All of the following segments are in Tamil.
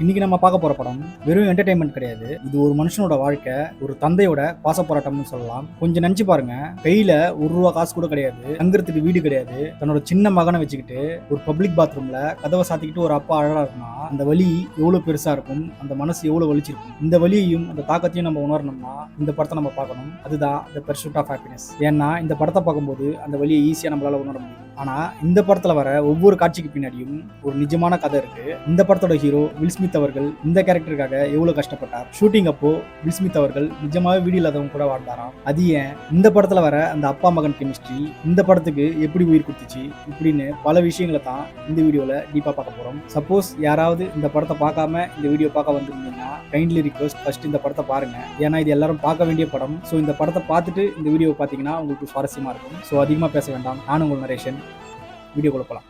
இன்னைக்கு நம்ம பார்க்க போற படம் வெறும் என்டர்டைன்மெண்ட் கிடையாது. இது ஒரு மனுஷனோட வாழ்க்கை, ஒரு தந்தையோட பாச போராட்டம்னு சொல்லலாம். கொஞ்சம் நினைச்சு பாருங்க, கையில ₹1 காசு கூட கிடையாது, தங்குறதுக்கு வீடு கிடையாது, தன்னோட சின்ன மகனை வச்சுக்கிட்டு ஒரு பப்ளிக் பாத்ரூம்ல கதவை சாத்திக்கிட்டு ஒரு அப்பா அழறாருன்னா அந்த வலி எவ்வளவு பெருசா இருக்கும், அந்த மனசு எவ்வளவு வலிச்சிருக்கும். இந்த வலியையும் அந்த தாக்கத்தையும் நம்ம உணரணும்னா இந்த படத்தை நம்ம பார்க்கணும். அதுதான் தி பர்சூட் ஆஃப் ஹாப்பினஸ். ஏன்னா இந்த படத்தை பார்க்கும்போது அந்த வலியை ஈஸியா நம்மளால உணர முடியும். ஆனா இந்த படத்துல வர ஒவ்வொரு காட்சிக்கு பின்னாடியும் ஒரு நிஜமான கதை இருக்கு. இந்த படத்தோட ஹீரோ வில் ஸ்மித் அவர்கள் இந்த கேரக்டருக்காக எவ்வளவு கஷ்டப்பட்டார். ஷூட்டிங் அப்போ வில் ஸ்மித் அவர்கள் நிஜமாவே வீடு இல்லாதவங்க கூட வாழ்ந்தாராம். அது ஏன் இந்த படத்துல வர அந்த அப்பா மகன் கெமிஸ்ட்ரி இந்த படத்துக்கு எப்படி உயிர் கொடுத்துச்சு, இப்படின்னு பல விஷயங்களை தான் இந்த வீடியோல டீப்பா பார்க்க போறோம். சப்போஸ் யாராவது இந்த படத்தை பார்க்காம இந்த வீடியோ பார்க்க வந்திருந்தீங்கன்னா கைண்ட்லி ரிக்வெஸ்ட், ஃபர்ஸ்ட் இந்த படத்தை பாருங்க. ஏன்னா இது எல்லாரும் பார்க்க வேண்டிய படம். ஸோ இந்த படத்தை பார்த்துட்டு இந்த வீடியோ பார்த்தீங்கன்னா உங்களுக்கு சுவாரஸ்யமா இருக்கும். ஸோ அதிகமாக பேச வேண்டாம், நானும் உங்கள் நரேஷன். வீடியோ கொடுக்கலாம்.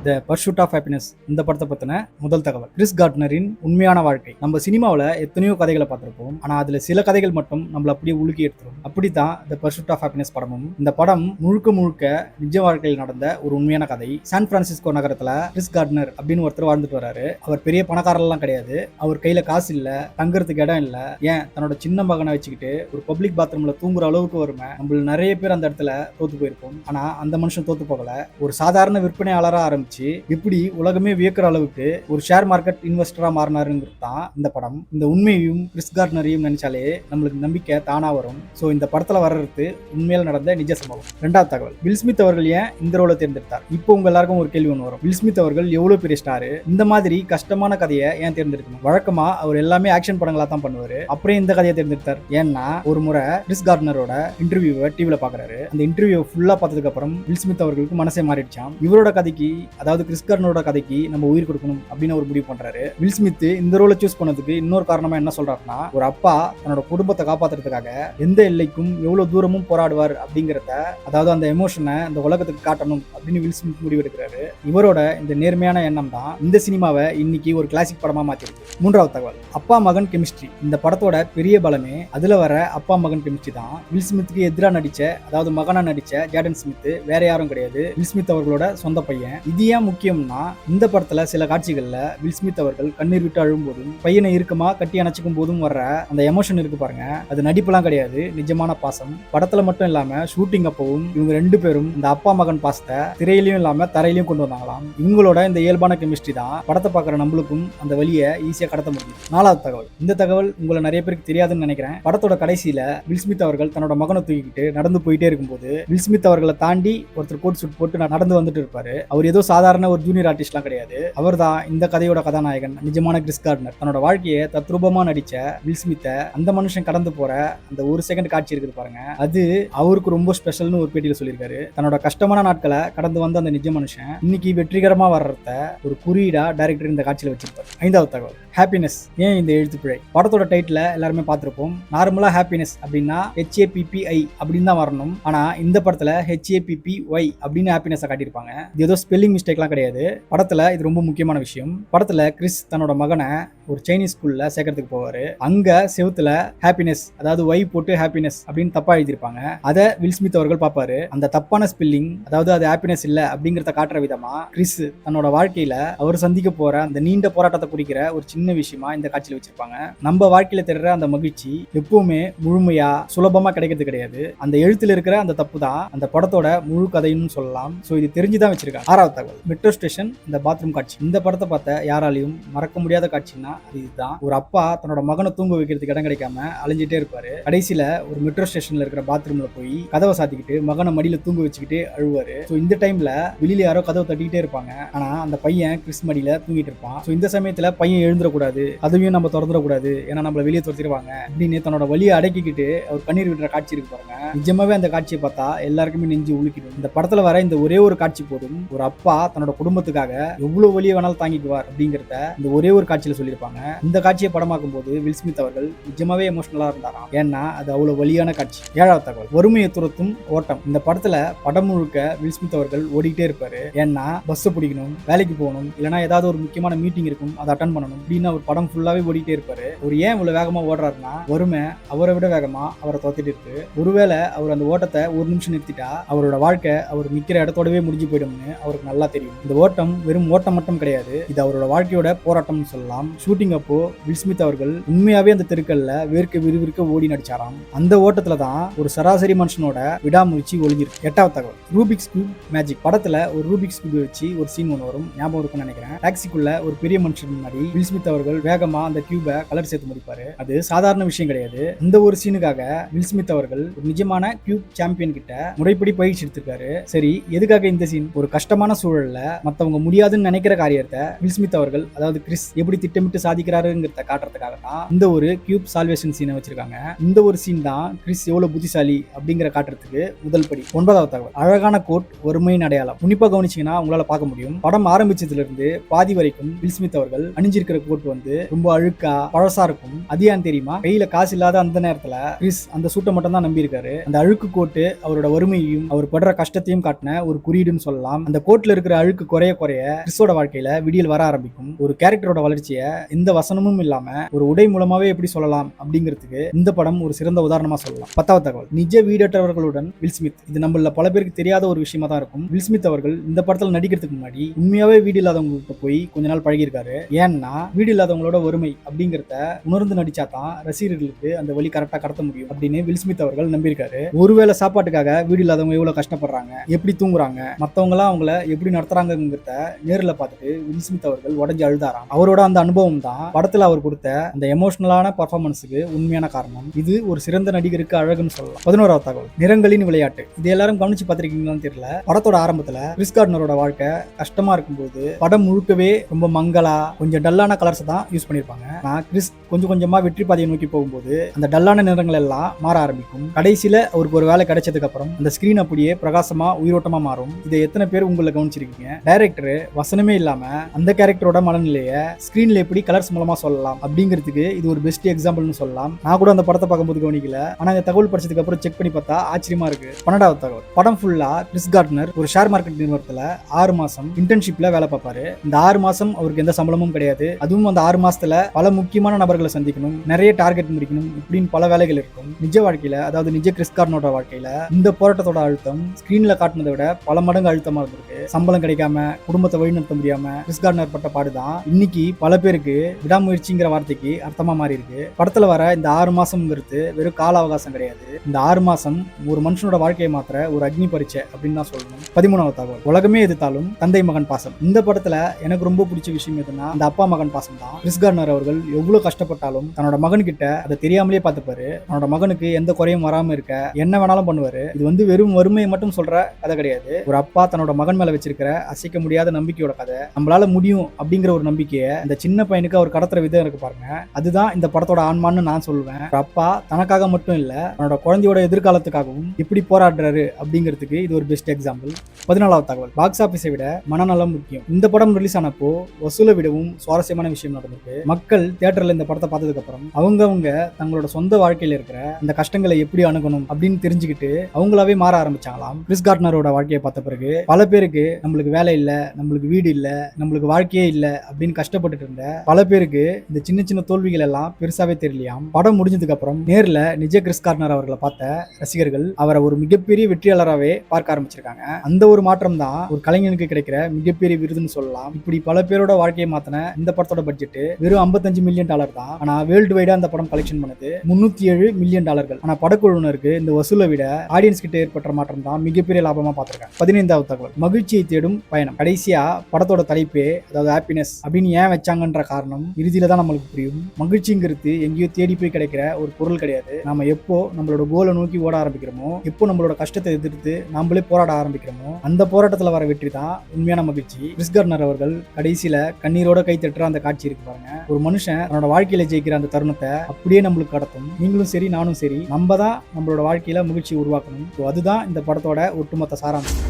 தி பர்சூட் ஆஃப் ஹாப்பினஸ் இந்த படத்தை பற்றின முதல் தகவல். கிறிஸ் கார்ட்னரின் உண்மையான வாழ்க்கை. நம்ம சினிமாவில் எத்தனையோ கதைகளை பார்த்துருப்போம், ஆனால் அதில் சில கதைகள் மட்டும் நம்மளை அப்படியே உலுக்கி எடுத்துரும். அப்படித்தான் தி பர்சூட் ஆஃப் ஹாப்பினஸ் படமும். இந்த படம் முழுக்க முழுக்க நிஜ வாழ்க்கையில் நடந்த ஒரு உண்மையான கதை. சான் பிரான்சிஸ்கோ நகரத்தில் கிறிஸ் கார்ட்னர் அப்படின்னு ஒருத்தர் வாழ்ந்துட்டு வராரு. அவர் பெரிய பணக்காரெல்லாம் கிடையாது, அவர் கையில காசு இல்லை, தங்குறதுக்கு இடம் இல்லை, ஏன் தன்னோட சின்ன மகனை வச்சுக்கிட்டு ஒரு பப்ளிக் பாத்ரூம்ல தூங்குற அளவுக்கு வருமே. நம்மள நிறைய பேர் அந்த இடத்துல தோத்து போயிருப்போம். ஆனா அந்த மனுஷன் தோத்து போகல. ஒரு சாதாரண விற்பனையாளராக ஆரம்பிச்சு இப்படி உலகமே வியக்கிற அளவுக்கு ஒரு ஷேர் மார்க்கெட் இன்வெஸ்டரா மாறினாருங்கிறது தான் இந்த படம். இந்த உண்மையும் கிறிஸ் கார்ட்னரையும் நினைச்சாலே நம்மளுக்கு நம்பிக்கை தானா வரும். ஸோ இந்த படத்துல வர்றது உண்மையில நடந்த நிஜ சம்பவம். ரெண்டாவது தகவல், வில் ஸ்மித் அவர்கள் ஏன் இந்த ரோலை தேர்ந்தெடுத்தார்? இப்போ உங்க எல்லாருக்கும் ஒரு கேள்வி ஒன்று வரும். வில் ஸ்மித் அவர்கள் எவ்வளவு பெரிய ஸ்டாரு, இந்த மாதிரி கஷ்டமான கதையை ஏன் தேர்ந்தெடுக்கணும்? வழக்கமா அவர் எல்லாமே ஆக்ஷன் படங்களா தான் பண்ணுவாரு, அப்புறம் இந்த கதையை தேர்ந்தெடுத்தார். ஏன்னா ஒரு முறை கிறிஸ் கார்ட்னரோட இன்டர்வியூவை டிவில பாக்குறாரு. அந்த இன்டர்வியூ ஃபுல்லா பார்த்ததுக்கு அப்புறம் வில் ஸ்மித் அவர்களுக்கு மனசே மாறிடுச்சாம். இவரோட கதைக்கு, அதாவது கிறிஸ் கார்ட்னரோட கதைக்கு நம்ம உயிர் கொடுக்கணும் அப்படின்னு ஒரு முடிவு பண்றாரு. வில் ஸ்மித் இந்த ரோலை சூஸ் பண்ணதுக்கு இன்னொரு காரணமா என்ன சொல்றாருன்னா, ஒரு அப்பா தன்னோட குடும்பத்தை காப்பாத்துறதுக்காக எந்த எல்லைக்கும் எவ்வளவு தூரமும் போராடுவார் அப்படிங்கிறத, அதாவது அந்த எமோஷனை இந்த உலகத்துக்கு காட்டணும் அப்படின்னு வில் ஸ்மித் முடிவு எடுக்கிறாரு. இவரோட இந்த நேர்மையான எண்ணம் தான் இந்த சினிமாவை இன்னைக்கு ஒரு கிளாசிக் படமா மாத்திருக்கு. மூன்றாவது தகவல், அப்பா மகன் கெமிஸ்ட்ரி. இந்த படத்தோட பெரிய பலமே அதுல வர அப்பா மகன் கெமிஸ்ட்ரி தான். வில் ஸ்மித்துக்கு எதிராக நடிச்ச, அதாவது மகனா நடிச்ச ஜேடன் ஸ்மித் வேற யாரும் கிடையாது, வில் ஸ்மித் அவர்களோட சொந்த பையன். இது ஏன் முக்கியம்னா, இந்த படத்துல சில காட்சிகள்ல வில் ஸ்மித் அவர்கள் கண்ணீர் விட்டு அழும் போதும், பையனை இறுக்கமா கட்டி அணைச்சிக்கும் போதும் வர்ற அந்த எமோஷன் இருக்கு பாருங்க, அது நடிப்புலாம் கிடையாது, நிஜமான பாசம். படத்துல மட்டும் இல்லாம ஷூட்டிங் அப்பவும் இவங்க ரெண்டு பேரும் இந்த அப்பா மகன் பாசத்தை திரையிலையும் இல்லாம தரையிலையும் கொண்டு வந்தாங்களாம். இவங்களோட இந்த இயல்பான கெமிஸ்ட்ரி தான் படத்தை பார்க்குற நம்மளுக்கும் அந்த வழியை ஈஸியா கடத்த முடியும். நாலாவது தகவல், இந்த தகவல் உங்களை நிறைய பேருக்கு தெரியாதுன்னு நினைக்கிறேன். படத்தோட கடைசியில வில் ஸ்மித் அவர்கள் தன்னோட மகனை தூக்கிக்கிட்டு நடந்து போயிட்டே இருக்கும்போது வில் ஸ்மித் அவர்களை தாண்டி ஒருத்தர் கோட் சூட் போட்டு நடந்து வந்துட்டு இருப்பாரு. அவர் ஏதோ சாதாரண ஒரு ஜூனியர் ஆர்டிஸ்ட்லாம் கிடையாது, அவர் தான் இந்த கதையோட கதாநாயகன், நிஜமான கிறிஸ் கார்ட்னர். தன்னோட வாழ்க்கையை தத்ரூபமா நடிச்ச வில் ஸ்மித்தை அந்த மனுஷன் கடந்து போற அந்த ஒரு செகண்ட் காட்சி இருக்குது பாருங்க, அது அவருக்கு ரொம்ப ஸ்பெஷல்னு ஒரு பேட்டியில சொல்லியிருக்காரு. தன்னோட கஷ்டமான நாட்களை கடந்து வந்த அந்த நிஜ மனுஷன் இன்னைக்கு வெற்றிகரமா வர்றத ஒரு குறியீடா டைரக்டர் இந்த காட்சியில வச்சிருப்பாரு. ஐந்தாவது தகவல், ஹாப்பினஸ். ஏன் இந்த எழுத்துப்பிழை? படத்தோட டைட்டில் எல்லாருமே பார்த்திருப்போம். நார்மலா ஹாப்பினஸ் அப்படின்னா HAPPI அப்படின்னு தான் வரணும். ஆனா இந்த படத்துல HAPPY அப்படின்னு ஹாப்பினஸ் காட்டியிருப்பாங்க. இது ஏதோ ஸ்பெல்லிங் மிஸ்டேக்லாம் கிடையாது. படத்துல இது ரொம்ப முக்கியமான விஷயம். படத்துல கிறிஸ் தன்னோட மகனை ஒரு சைனீஸ் ஸ்கூல்ல சேர்க்கறதுக்கு போவாரு. அங்க செவுத்துல ஹாப்பினஸ், அதாவது ஒய் போட்டு ஹாப்பினஸ் அப்படின்னு தப்பா எழுதியிருப்பாங்க. அதை வில் ஸ்மித் அவர்கள் பார்ப்பாரு. அந்த தப்பான ஸ்பெல்லிங், அதாவது அது ஹாப்பினஸ் இல்ல அப்படிங்கறத காட்டுற விதமா கிறிஸ் தன்னோட வாழ்க்கையில அவர் சந்திக்க போற அந்த நீண்ட போராட்டத்தை குறிக்கிற ஒரு சின்ன விஷயமா இந்த காட்சியில வச்சிருப்பாங்க. நம்ம வாழ்க்கையில தேடுற அந்த மகிழ்ச்சி எப்பவுமே முழுமையா சுலபமா கிடைக்கிறது கிடையாது. அந்த எழுத்துல இருக்கிற அந்த தப்பு தான் அந்த படத்தோட முழு கதைன்னு சொல்லலாம். சோ இது தெரிஞ்சுதான் வச்சிருக்காங்க. 6வது தகவல், மெட்ரோ ஸ்டேஷன், இந்த பாத்ரூம் காட்சி. இந்த படத்தை பார்த்த யாராலையும் மறக்க முடியாத காட்சின்னா அது இதுதான். ஒரு அப்பா தன்னோட மகனை தூங்க வைக்கிறதுக்கு இடம் கிடைக்காம அலைஞ்சிட்டே இருப்பாரு. கடைசியில ஒரு மெட்ரோ ஸ்டேஷன்ல இருக்கிற பாத்ரூம்ல போய் கதவை சாத்திக்கிட்டு மகனை மடியில தூங்க வச்சுக்கிட்டு அழுவாரு. சோ இந்த டைம்ல வெளியில யாரோ கதவை தட்டிக்கிட்டே இருப்பாங்க. ஆனா அந்த பையன் கிறிஸ் மடியில தூங்கிட்டு இருப்பான். சோ இந்த சமயத்துல பையன் எழுந்துடக்கூடாது, அதையும் நம்ம திறந்துடக்கூடாது, ஏன்னா நம்மள வெளியே துரத்திடுவாங்க அப்படின்னு தன்னோட வலியை அடக்கிக்கிட்டு அவர் கண்ணீர் விடுற காட்சி இருக்கு பாருங்க. நிஜமாவே அந்த காட்சியை பார்த்தா எல்லாருக்குமே நெஞ்சு உலுக்கிடும். இந்த படத்துல வர இந்த ஒரே ஒரு காட்சி போதும் ஒரு அப்பா தன்னோட குடும்பத்துக்காக எவ்வளவு வலியை வேணாலும் தாங்கிக்குவார் அப்படிங்கறத இந்த ஒரே ஒரு காட்சியில சொல்லியிருப்பாங்க. இந்த காட்சியை படமாக்கும் போது வில் ஸ்மித் அவர்கள் நிஜமாவே எமோஷனலா இருந்தாராம். ஏன்னா அது அவ்வளவு வலியான காட்சி. 7வது தகவல், வறுமையை துரத்தும் ஓட்டம். இந்த படத்துல படம் முழுக்க வில் ஸ்மித் அவர்கள் ஓடிக்கிட்டே இருப்பாரு. ஏன்னா பஸ் பிடிக்கணும், வேலைக்கு போகணும், இல்லைன்னா ஏதாவது ஒரு முக்கியமான மீட்டிங் இருக்கும், அதை அட்டன் பண்ணணும் அப்படின்னு அவர் படம் ஃபுல்லாவே ஓடிக்கிட்டே இருப்பாரு. அவர் ஏன் இவ்வளவு வேகமா ஓடுறாருன்னா வறுமை அவரை விட வேகமா அவரை துரத்திட்டு இருக்கு. ஒருவேளை அவர் அந்த ஓட்டத்தை ஒரு நிமிஷம் நிறுத்திட்டா அவரோட வாழ்க்கை அவர் நிக்கிற இடத்தோடவே முடிஞ்சு போயிடும்னு அவருக்கு நல்லா தெரியும். இந்த ஓட்டம் வெறும் ஓட்டம் மட்டும் கிடையாது, இது அவரோட வாழ்க்கையோட போராட்டம்னு சொல்லலாம். ஷூட்டிங் அப்போ வில் ஸ்மித் அவர்கள் உண்மையாவே அந்த தெருக்கல்ல வேர்க்க விறுவிறுக்க ஓடி நடிச்சாராம். அந்த ஓட்டத்துல தான் ஒரு சராசரி மனுஷனோட விடாமுயற்சி ஒளிஞ்சிருக்கு. 8வது தகவல், ரூபிக்ஸ் கியூப் மேஜிக். படத்துல ஒரு ரூபிக்ஸ் கியூப் வச்சு ஒரு சீன் ஒன்று வரும், ஞாபகம் இருக்குன்னு நினைக்கிறேன். டாக்ஸிக்குள்ள ஒரு பெரிய மனுஷன் முன்னாடி வில் ஸ்மித் அவர்கள் வேகமா அந்த கியூபை கலர் சேர்த்து முடிப்பாரு. அது சாதாரண விஷயம் கிடையாது. இந்த ஒரு சீனுக்காக வில் ஸ்மித் அவர்கள் ஒரு நிஜமான கியூப் சாம்பியன் கிட்ட முறைப்படி பயிற்சி எடுத்திருக்காரு. சரி, எதுக்காக இந்த சீன்? ஒரு கஷ்டமான சூழல்ல மத்தவங்க முடியாதுன்னு நினைக்கிற காரியத்தை வில் ஸ்மித் அவர்கள், அதாவது கிறிஸ், எப்படி திட்டமிட்டு சாதிக்கிறாருங்கிறத காட்டுறதுக்காக தான் இந்த ஒரு கியூப் சால்வேஷன் சீனை வச்சிருக்காங்க. இந்த ஒரு சீன் தான் கிறிஸ் எவ்வளவு புத்திசாலி அப்படிங்கிற காட்டுறதுக்கு முதல் படி. 9வது தகவல், அழகான கோட், ஒருமையின் அடையாளம். உன்னிப்பா கவனிச்சீங்கன்னா உங்களால பார்க்க முடியும். படம் ஆரம்பிச்சதுல இருந்து பாதி வரைக்கும் வில் ஸ்மித் அவர்கள் அணிஞ்சிருக்கிற கோட் வந்து ரொம்ப அழுக்கா பழசா இருக்கும். அது ஏன் தெரியுமா? கையில காசு இல்லாத அந்த நேரத்துல கிறிஸ் அந்த சூட்டை மட்டும் தான் நம்பி இருக்காரு. அந்த அழுக்கு கோட்டு அவரோட வறுமையையும் அவர் படுற கஷ்டத்தையும் காட்டின ஒரு குறியீடுன்னு சொல்லலாம். அந்த கோட்ல இருக்கிற அழுக்கு குறைய குறைய கிறிஸோட வாழ்க்கையில விடியல் வர ஆரம்பிக்கும். ஒரு கேரக்டரோட வளர்ச்சியை எந்த வசனமும் இல்லாம ஒரு உடை மூலமாவே எப்படி சொல்லலாம் அப்படிங்கிறதுக்கு இந்த படம் ஒரு சிறந்த உதாரணமா சொல்லலாம். 10வது தகவல், நிஜ வீடற்றவர்களுடன் வில் ஸ்மித். இது நம்மள பல பேருக்கு தெரியாத ஒரு விஷயமா தான் இருக்கும். வில் ஸ்மித் அவர்கள் இந்த படத்துல நடிக்கிறதுக்கு முன்னாடி உண்மையாவே வீடு இல்லாதவங்ககிட்ட போய் கொஞ்ச நாள் பழகிருக்காரு. ஏன்னா வீடு இல்லாதவங்களோட வறுமை அப்படிங்கிறத உணர்ந்து நடிச்சா தான் ரசிகர்களுக்கு அந்த வழி கரெக்டா கடத்த முடியும் அப்படின்னு வில் ஸ்மித் அவர்கள் நம்பியிருக்காரு. ஒருவேளை சாப்பாட்டுக்காக வீடு இல்லாதவங்க எவ்வளவு கஷ்டப்படுறாங்க, எப்படி தூங்குறாங்க, மத்தவங்க எல்லாம் அவங்கள எப்படி நடத்துறாங்கிறத நேர்ல பார்த்துட்டு வில் ஸ்மித் அவர்கள் உடஞ்சு அழுதாராம். அவரோட அந்த அனுபவம் தான் படத்துல அவர் கொடுத்த அந்த எமோஷனலான பர்ஃபார்மன்ஸுக்கு உண்மையான காரணம். இது ஒரு சிறந்த நடிகருக்கு அழகுன்னு சொல்லலாம். 11வது தகவல், நிறங்களின் விளையாட்டு. இது எல்லாரும் கவனிச்சு பார்த்திருக்கீங்களான்னு தெரியல. படத்தோட ஆரம்பத்துல கிறிஸ் கார்ட்னரோட வாழ்க்கை கஷ்டமா இருக்கும்போது படம் முழுக்கவே ரொம்ப மங்களா கொஞ்சம் டல்லான கலர்ஸ் தான் யூஸ் பண்ணிருப்பாங்க. கிறிஸ் கொஞ்சம் கொஞ்சமா வெற்றி பாதையை நோக்கி போகும்போது அந்த டல்லான நிறங்கள் எல்லாம் மாற ஆரம்பிக்கும். கடைசியில அவருக்கு ஒரு வேலை கிடைச்சதுக்கு அப்புறம் அந்த ஸ்கிரீன் அப்படியே பிரகாசமா உயிரோட்டமா மாறும். இதை எத்தனை பேர் உங்களை கவனிச்சிருக்கீங்க? டைரக்டர் வசனமே இல்லாம அந்த கேரக்டரோட மனநிலையை ஸ்கிரீன்ல எப்படி கலர்ஸ் மூலமா சொல்லலாம் அப்படிங்கிறதுக்கு இது ஒரு பெஸ்ட் எக்ஸாம்பிள்னு சொல்லலாம். நான் கூட அந்த படத்தை பார்க்கும்போது கவனிக்கல, ஆனா இந்த தகவல் படிச்சதுக்கு அப்புறம் செக் பண்ணி பார்த்தா ஆச்சரியமா இருக்கு. 12வது தகவல், படம் ஃபுல்லா கிறிஸ் கார்ட்னர் ஒரு ஷேர் மார்க்கெட் நிறுவனத்துல 6 மாசம் இன்டர்ன்ஷிப்ல வேலை பார்ப்பாரு. இந்த 6 மாசம் அவருக்கு எந்த சம்பளமும் கிடையாது. அதுவும் அந்த 6 மாசத்துல பல முக்கியமான நபர்களை சந்திக்கணும், நிறைய டார்கெட் முடிக்கணும், இப்படின்னு பல வேலைகள் இருக்கும். நிஜ வாழ்க்கையில, அதாவது நிஜ கிறிஸ் கார்ட்னரோட வாழ்க்கையில இந்த போராட்டத்தோட அழுத்தம் ஸ்கிரீன்ல காட்டினதை விட பல மடங்கு அழுத்தமா இருந்திருக்கு. சம்பளம் கிடைக்காம குடும்பத்தை வழிநடத்த முடியாம கிறிஸ் கார்ட்னர் பட்ட பாடுதான் இன்னைக்கு பல பேருக்கு விடாமுயற்சிங்கிற வார்த்தைக்கு அர்த்தமா மாறி இருக்கு. படத்துல வர இந்த 6 மாசம்ங்கிறது வெறும் கால அவகாசம் கிடையாது. இந்த 6 மாசம் ஒரு மனுஷனோட வாழ்க்கையை மாத்திர ஒரு அக்னி பரீட்சை அப்படின்னு தான் சொல்லணும். 13வது தகவல், உலகமே எதிர்த்தாலும் தந்தை மகன் பாசம். இந்த படத்துல எனக்கு ரொம்ப பிடிச்ச விஷயம் எதுனா அந்த அப்பா மகன் பாசம் தான். கிறிஸ் கார்ட்னர் அவர்கள் எவ்வளவு கஷ்டப்பட்டாலும் தன்னோட மகன்கிட்ட அதை தெரியாமலே பார்த்துப்பாரு. தன்னோட மகனுக்கு எந்த குறையும் வராம இருக்க என்ன வேணாலும் பண்ணுவாரு. இது வந்து வெறும் வறுமையை மட்டும் சொல்ற கதை கிடையாது. ஒரு அப்பா தன்னோட மகன் மேல வச்சிருக்கிற அசைக்க முடியாத நம்பிக்கையோட கதை. நம்மளால முடியும் அப்படிங்கிற ஒரு நம்பிக்கையை அந்த சின்ன பையனுக்கு அவர் கடத்துற விதம் இருக்கு பாருங்க. அதுதான் இந்த படத்தோட ஆன்மான்னு நான் சொல்லுவேன். ஒரு அப்பா தனக்காக மட்டும் இல்ல தன்னோட குழந்தையோட எதிர்காலத்துக்காகவும் எப்படி போராடுறாரு அப்படிங்கிறதுக்கு இது ஒரு பெஸ்ட் எக்ஸாம்பிள். 14வது தகவல், பாக்ஸ் ஆபீஸை விட மனநலம் முக்கியம். இந்த படம் ரிலீஸ் ஆனப்போ வசூலை விடவும் சுவாரஸ்யமான விஷயம் நடந்திருக்கு. மக்கள் தியேட்டர்ல இந்த படத்தை பார்த்ததுக்கு அப்புறம் அவங்கவங்க தங்களோட சொந்த வாழ்க்கையில இருக்கிற அந்த கஷ்டங்களை எப்படி அணுகணும் அப்படின்னு தெரிஞ்சுக்கிட்டு அவங்களாவே மாற ஆரம்பிச்சாங்களாம். கிறிஸ் கார்ட்னரோட வாழ்க்கையை பார்த்த பிறகு பல பேருக்கு நம்மளுக்கு வேலை இல்ல, நம்மளுக்கு வீடு இல்ல, நம்மளுக்கு வாழ்க்கையே இல்ல அப்படின்னு கஷ்டப்பட்டுட்டு இருந்த பல பல பேருக்கு இந்த சின்ன சின்ன தோல்விகள் எல்லாம் பெருசாவே தெரியலையாம். படம் முடிஞ்சதுக்கு அப்புறம் நேர்ல நிஜ கிறிஸ் கார்னர் அவர்களை பார்த்த ரசிகர்கள் அவரை ஒரு மிகப்பெரிய வெற்றியாளராகவே பார்க்க ஆரம்பிச்சிருக்காங்க. அந்த ஒரு மாற்றம் தான் ஒரு கலைஞனுக்கு கிடைக்கிற மிகப்பெரிய விருதுன்னு சொல்லலாம். இப்படி பல பேரோட வாழ்க்கையை மாத்தின இந்த படத்தோட பட்ஜெட் வெறும் $55 மில்லியன் தான். ஆனா வேர்ல்டு வைடா அந்த படம் கலெக்ஷன் பண்ணது $307 மில்லியன். ஆனா படக்குழுவினருக்கு இந்த வசூலை விட ஆடியன்ஸ் கிட்ட ஏற்பட்ட மாற்றம் தான் மிகப்பெரிய லாபமா பார்த்திருக்காங்க. 15வது தகவல், மகிழ்ச்சியை தேடும் பயணம். கடைசியா படத்தோட தலைப்பே அதாவது ஹாப்பினஸ் அப்படின்னு ஏன் வச்சாங்கன்ற காரணம் இறுதியில தான் நம்மளுக்கு புரியும். மகிழ்ச்சிங்கிறது எங்கேயோ தேடி போய் கிடைக்கிற ஒரு பொருள் கிடையாது. நம்ம எப்போ நம்மளோட கோலை நோக்கி ஓட ஆரம்பிக்கிறோமோ, எப்போ நம்மளோட கஷ்டத்தை எதிர்த்து நாமளே போராட ஆரம்பிக்கிறோமோ, அந்த போராட்டத்துல வர வெற்றி தான் உண்மையான மகிழ்ச்சி. கிறிஸ் கார்னர் அவர்கள் கடைசியில கண்ணீரோட கை தட்டுற அந்த காட்சி இருக்கு பாருங்க. ஒரு மனுஷன் தன்னோட வாழ்க்கையில ஜெயிக்கிற அந்த தருணத்தை அப்படியே நம்மளுக்கு கடத்தும். நீங்களும் சரி நானும் சரி, நம்ம தான் நம்மளோட வாழ்க்கையில மகிழ்ச்சி உருவாக்கணும். அதுதான் இந்த படத்தோட ஒட்டுமொத்த சாராம்சம்.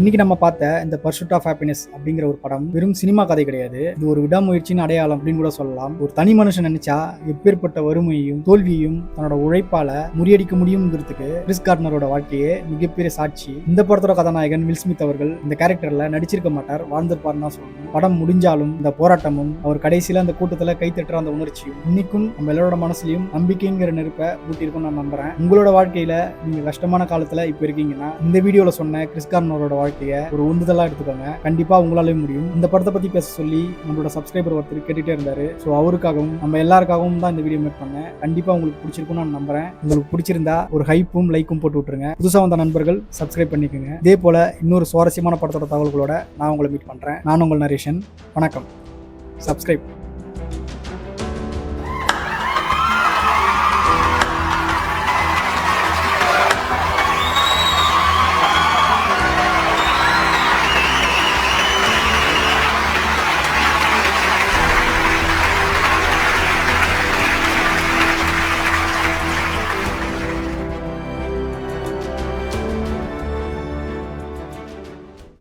இன்னைக்கு நம்ம பார்த்த இந்த பர்சூட் ஆஃப் ஹாப்பினஸ் அப்படிங்கிற ஒரு படம் வெறும் சினிமா கதை கிடையாது. இது ஒரு விடாமுயற்சியின் அடையாளம் அப்படின்னு கூட சொல்லலாம். ஒரு தனி மனுஷன் நினைச்சா எப்பேற்பட்ட வறுமையையும் தோல்வியையும் தன்னோட உழைப்பால முறியடிக்க முடியுங்கிறதுக்கு கிறிஸ் கார்னரோட வாழ்க்கையே மிகப்பெரிய சாட்சி. இந்த படத்தோட கதாநாயகன் வில் ஸ்மித் அவர்கள் இந்த கேரக்டர்ல நடிச்சிருக்க மாட்டார், வாழ்ந்திருப்பாருன்னு தான் சொல்லணும். படம் முடிஞ்சாலும் இந்த போராட்டமும் அவர் கடைசியில அந்த கூட்டத்துல கை தட்டுற அந்த உணர்ச்சியும் இன்னைக்கும் நம்ம எல்லாரோட மனசுலயும் நம்பிக்கைங்கிற நெருப்பை ஊட்டியிருக்கும் நான் நம்புறேன். உங்களோட வாழ்க்கையில நீங்க கஷ்டமான காலத்துல இப்ப இருக்கீங்கன்னா இந்த வீடியோல சொன்ன கிறிஸ் கார்னரோட வாழ்க்கையை ஒரு உந்துதலா எடுத்துக்கோங்க. கண்டிப்பா உங்களாலே முடியும். இந்த படத்தை பத்தி பேச சொல்லி நம்மளோட சப்ஸ்கிரைபர் ஒருத்தர் கேட்டுட்டே இருந்தாரு. ஸோ அவருக்காகவும் நம்ம எல்லாருக்காகவும் தான் இந்த வீடியோ மேக் பண்ணேன். கண்டிப்பா உங்களுக்கு பிடிச்சிருக்கும்னு நான் நம்புறேன். உங்களுக்கு பிடிச்சிருந்தா ஒரு ஹைப்பும் லைக்கும் போட்டு விட்டுருங்க. புதுசா வந்த நண்பர்கள் சப்ஸ்கிரைப் பண்ணிக்கோங்க. இதே போல இன்னொரு சுவாரஸ்யமான படத்தோட தகவல்களோட நான் உங்களை மீட் பண்றேன். நான் உங்கள் நரேஷன். வணக்கம். சப்ஸ்கிரைப்.